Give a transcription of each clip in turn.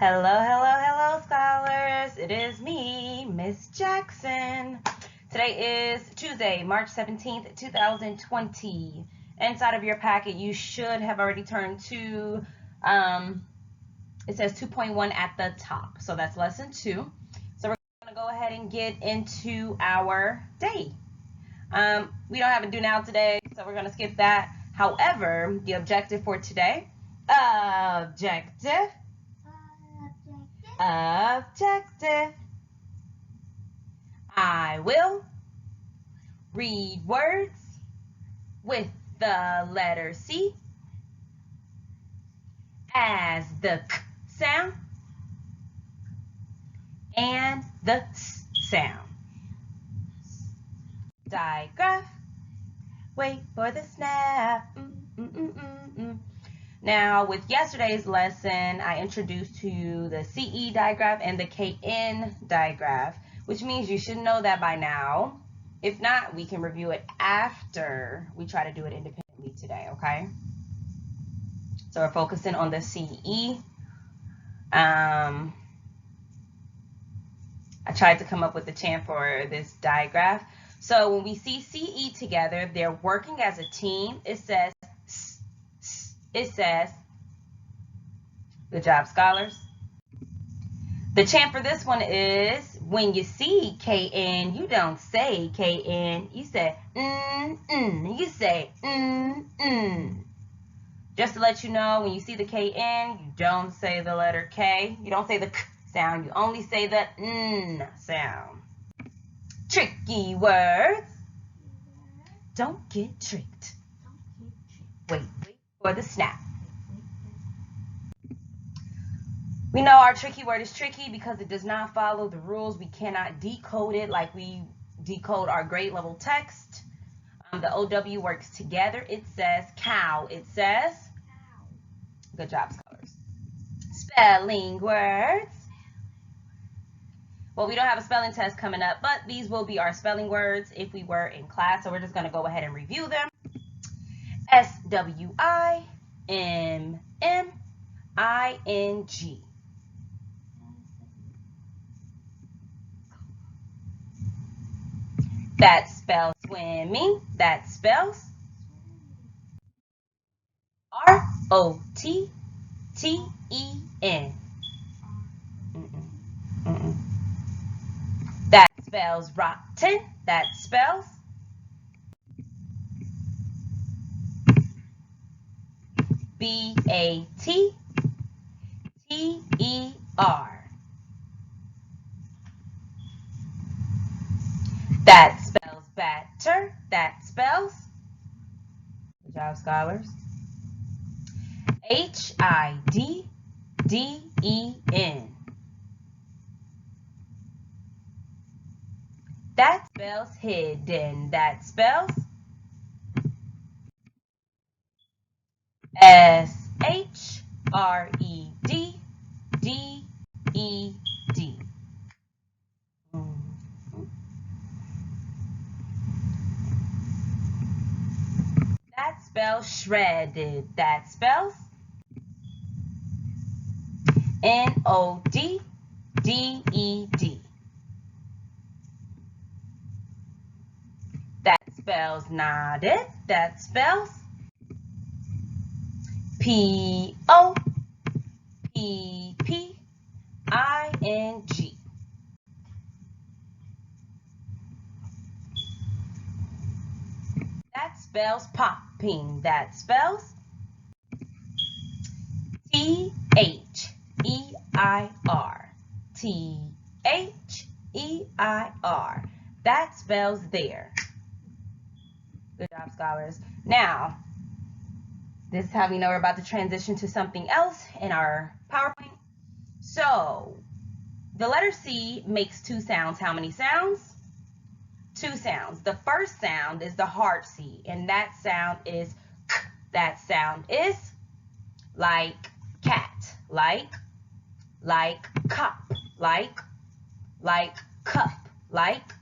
Hello, hello, hello, scholars. It is me, Miss Jackson. Today is Tuesday, March 17th, 2020. Inside of your packet, you should have already turned to, it says 2.1 at the top. So that's lesson 2. So we're going to go ahead and get into our day. We don't have a do now today, so we're going to skip that. However, the objective for today, objective. I will read words with the letter C as the K sound and the S sound. Digraph. Wait for the snap. Now, with yesterday's lesson, I introduced to you the CE digraph and the KN digraph, which means you should know that by now. If not, we can review it after we try to do it independently today, okay? So we're focusing on the CE. I tried to come up with a chant for this digraph. So when we see CE together, they're working as a team. It says, good job, scholars. The chant for this one is, when you see KN, you don't say KN, you say you say Just to let you know, when you see the KN, you don't say the letter K. You don't say the K sound, you only say the N sound. Tricky words. Don't get tricked. Wait for the snap. We know our tricky word is tricky because it does not follow the rules. We cannot decode it like we decode our grade level text. The OW works together. It says cow. It says cow. Good job, scholars. Spelling words. Well, we don't have a spelling test coming up, but these will be our spelling words if we were in class. So we're just going to go ahead and review them. SWIMMING. That spells swimming. That spells ROTTEN. That spells rotten. That spells BATTER. That spells batter. That spells, good job, scholars, HIDDEN. That spells hidden. That spells SHREDDED. That spells shredded. That spells NODDED. That spells nodded. That spells POPPING. That spells popping. That spells THEIR. That spells there. Good job, scholars. Now, this is how we know we're about to transition to something else in our PowerPoint. So, the letter C makes two sounds. How many sounds? Two sounds. The first sound is the hard C, and that sound is K. That sound is like cat, like cup, like cup, like.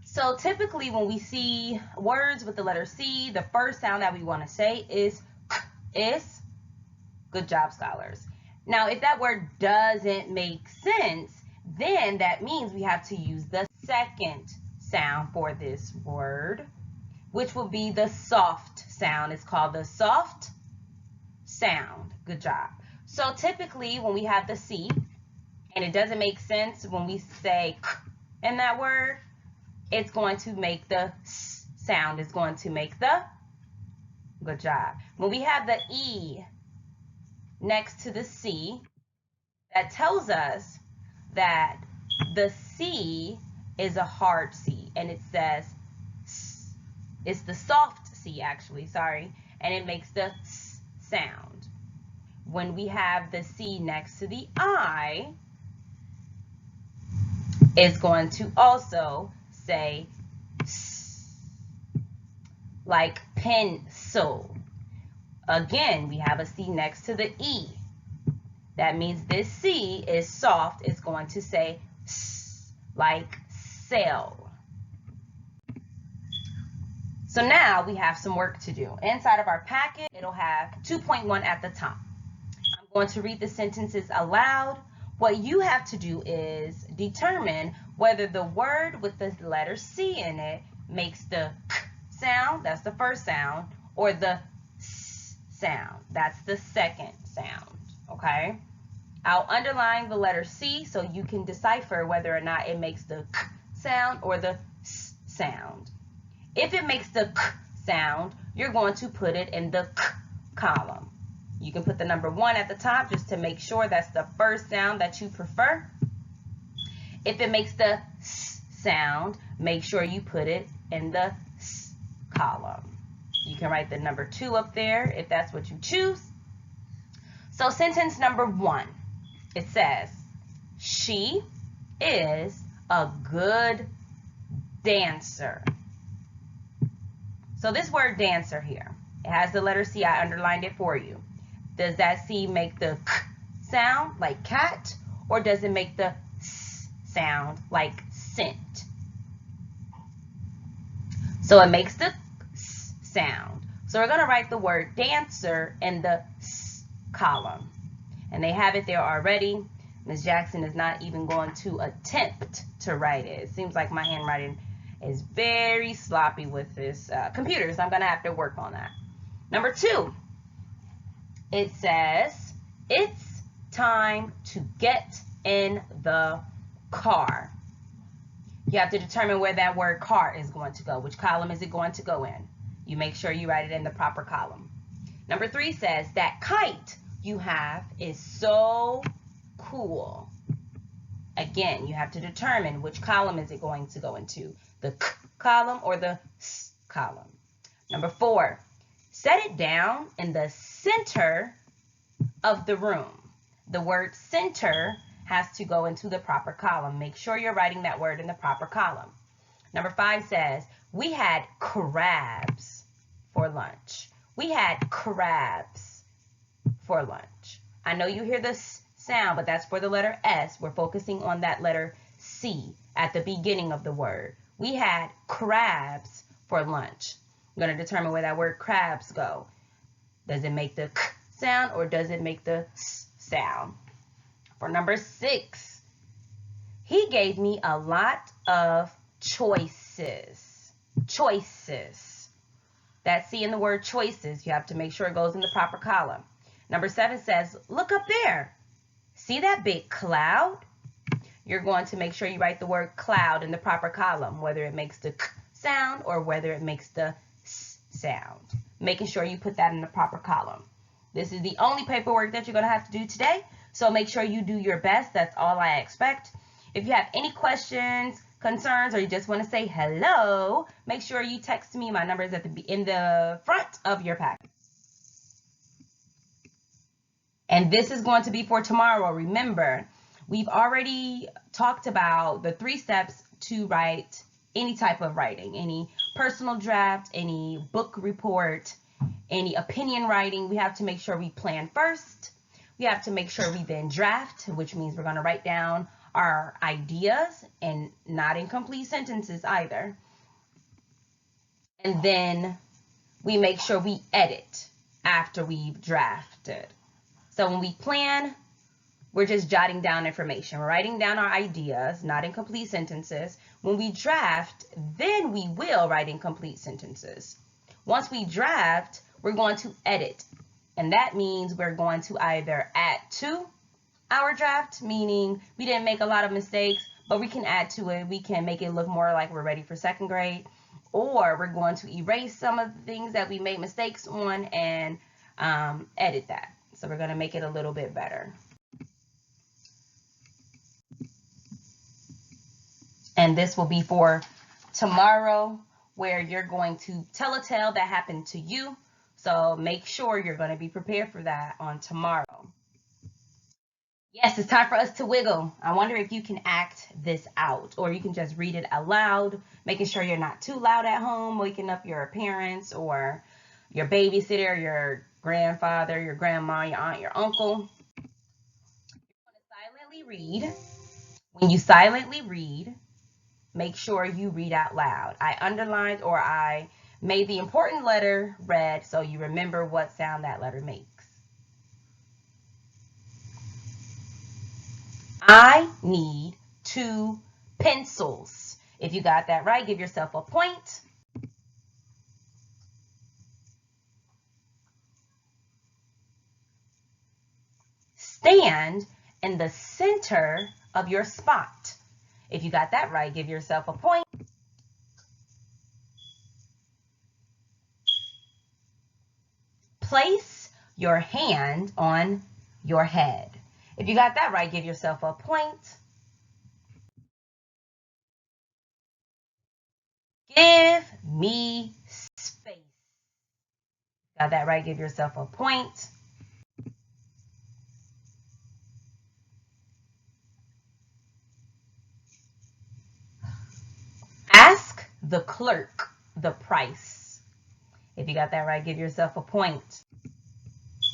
So typically when we see words with the letter C, the first sound that we want to say is K, is. Good job, scholars. Now, if that word doesn't make sense, then that means we have to use the second sound for this word, which will be the soft sound. It's called the soft sound. Good job. So typically when we have the C and it doesn't make sense when we say k in that word, it's going to make the s sound. It's going to make the, good job. When we have the E next to the C, that tells us that the C is a hard C, and it says s. It's the soft C actually, sorry, and it makes the s sound. When we have the C next to the I, it's going to also say s, like pencil. Again, we have a C next to the E. That means this C is soft. It's going to say s, like cell. So now we have some work to do. Inside of our packet, it'll have 2.1 at the top. I'm going to read the sentences aloud. What you have to do is determine whether the word with the letter C in it makes the k sound, that's the first sound, or the s sound, that's the second sound, okay? I'll underline the letter C so you can decipher whether or not it makes the k sound or the s sound. If it makes the k sound, you're going to put it in the k column. You can put the number 1 at the top just to make sure that's the first sound that you prefer. If it makes the s sound, make sure you put it in the s column. You can write the number 2 up there if that's what you choose. So sentence number 1, it says, she is a good dancer. So this word dancer here, it has the letter C. I underlined it for you. Does that C make the k sound like cat, or does it make the s sound like scent? So it makes the s sound. So we're going to write the word dancer in the s column. And they have it there already. Ms. Jackson is not even going to attempt to write it. It seems like my handwriting is very sloppy with this computer, so I'm going to have to work on that. Number 2, it says, it's time to get in the car. You have to determine where that word car is going to go. Which column is it going to go in? You make sure you write it in the proper column. Number 3 says, that kite you have is so cool. Again, you have to determine which column is it going to go into, the k column or the s column. Number 4, set it down in the center of the room. The word center has to go into the proper column. Make sure you're writing that word in the proper column. Number 5 says, we had crabs for lunch. We had crabs for lunch. I know you hear the s sound, but that's for the letter S. We're focusing on that letter C at the beginning of the word. We had crabs for lunch. I'm going to determine where that word crabs go. Does it make the k sound or does it make the s sound? For number 6, he gave me a lot of choices. Choices. That C in the word choices, you have to make sure it goes in the proper column. Number 7 says, look up there. See that big cloud? You're going to make sure you write the word cloud in the proper column, whether it makes the k sound or whether it makes the s sound. Making sure you put that in the proper column. This is the only paperwork that you're going to have to do today, so make sure you do your best. That's all I expect. If you have any questions, concerns, or you just want to say hello, make sure you text me. My number is in the front of your packet. And this is going to be for tomorrow. Remember, we've already talked about the 3 steps to write any type of writing, any personal draft, any book report, any opinion writing. We have to make sure we plan first. We have to make sure we then draft, which means we're going to write down our ideas and not incomplete sentences either. And then we make sure we edit after we've drafted. So when we plan, we're just jotting down information. We're writing down our ideas, not in complete sentences. When we draft, then we will write in complete sentences. Once we draft, we're going to edit. And that means we're going to either add to our draft, meaning we didn't make a lot of mistakes, but we can add to it. We can make it look more like we're ready for second grade. Or we're going to erase some of the things that we made mistakes on and edit that. So we're going to make it a little bit better. And this will be for tomorrow, where you're going to tell a tale that happened to you. So make sure you're going to be prepared for that on tomorrow. Yes, it's time for us to wiggle. I wonder if you can act this out, or you can just read it aloud, making sure you're not too loud at home, waking up your parents or your babysitter, your grandfather, your grandma, your aunt, your uncle. You're going to silently read. When you silently read, make sure you read out loud. I underlined or I made the important letter red so you remember what sound that letter makes. I need 2 pencils. If you got that right, give yourself a point. Stand in the center of your spot. If you got that right, give yourself a point. Place your hand on your head. If you got that right, give yourself a point. Give me space. Got that right, give yourself a point. Ask the clerk the price. If you got that right, give yourself a point.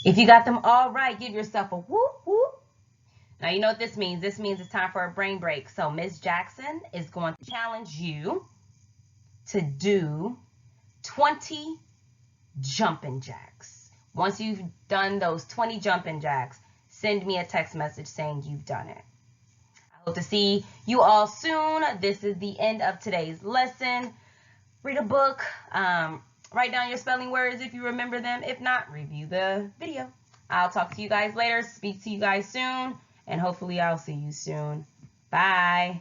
If you got them all right, give yourself a whoop whoop. Now you know what this means. This means it's time for a brain break. So Ms. Jackson is going to challenge you to do 20 jumping jacks. Once you've done those 20 jumping jacks, send me a text message saying you've done it. I hope to see you all soon. This is the end of today's lesson. Read a book. Write down your spelling words if you remember them. If not, review the video. I'll talk to you guys later. Speak to you guys soon. And hopefully I'll see you soon. Bye.